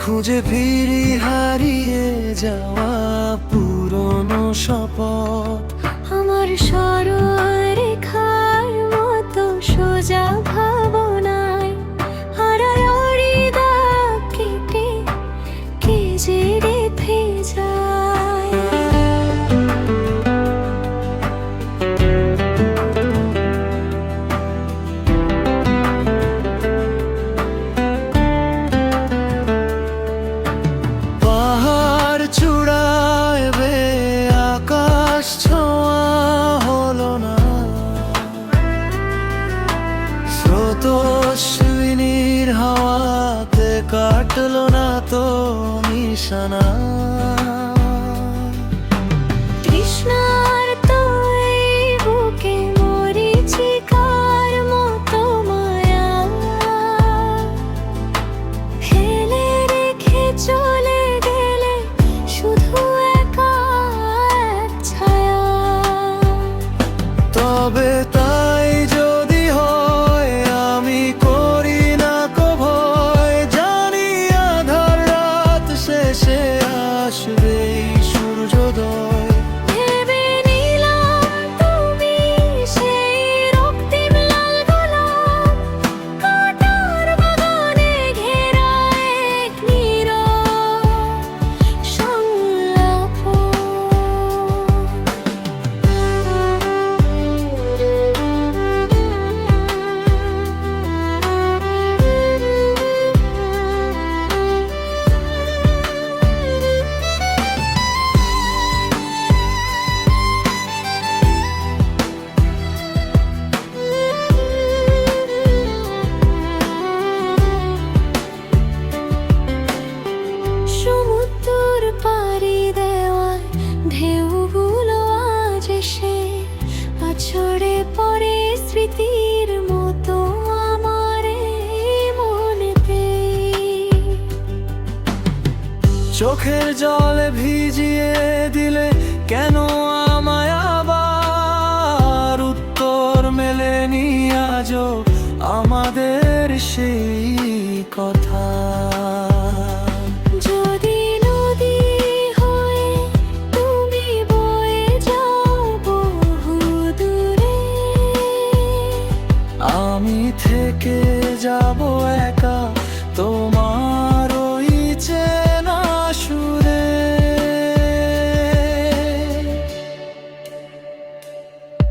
খুঁজে ফিরি হারিয়ে যাওয়া পুরনো শপথ। আমার সরলরেখার মতো সোজা ভাবনায় হারানোরই দাগ কেটে কে যে রেখে যায়। পাহাড় চূড়ায় বেয়ে আকাশ ছোঁয়া হলো না, স্রোতস্বিনীর হাওয়াতে কাটলো না তো নিশানা। তৃষ্ণার তো এই বুকে মরীচিকার মতো মায়া ফেলে রেখে চলে গেলে শুধু একা এক ছায়া। তবে তাই যদি হয় আমি করি না কো ভয়, জানি আধার রাত শেষে আসবে সূর্যোদয়। ভেবে নিলাম তুমি সেই রক্তিম লাল গোলাপ, কাঁটার বাগানে ঘেরা এক নীরব সংলাপ। সমুদ্র পাড়ি দেওয়ায় ঢেউগুলো আজ এসে আছড়ে পড়ে স্মৃতির মতো আমার এই মনেতে। চোখের জলে ভিজিয়ে দিলে কেন আমায় আবার, উত্তর মেলেনি আজও আমাদের সেই কথা। যদি নদী হয়ে তুমি বয়ে যাও বহু দূরে, আমি থেকে যাব একা তোমার ওই চেনা সুরে।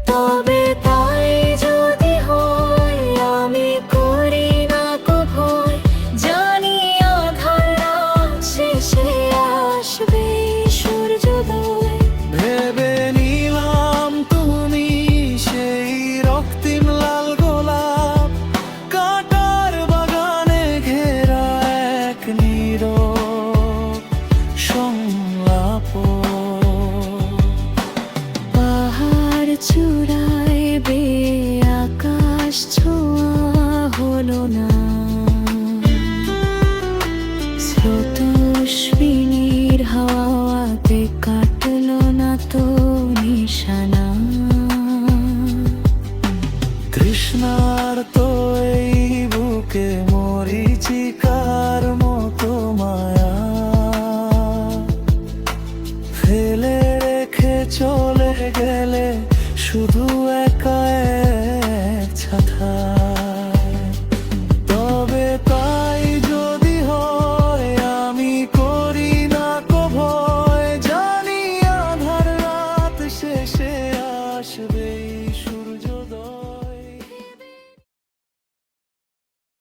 তবে তাই যদি হয় আমি করি না কো ভয়, জানি আধার রাত শেষে আসবে সূর্যোদয়। ভেবে নিলাম তুমি সেই রক্তিম লাল গোলাপ, কাঁটার বাগানে ঘেরা এক নীরব সংলাপ। পাহাড় চূড়ায় বেয়ে আকাশ ছোঁয়া হলো না, স্রোতস্বিনীর হাওয়াতে কাটলো না তো নিশানা। তৃষ্ণার তো এই বুকে মরীচিকার মতো মায়া ফেলে রেখে চলে গেলে শুধু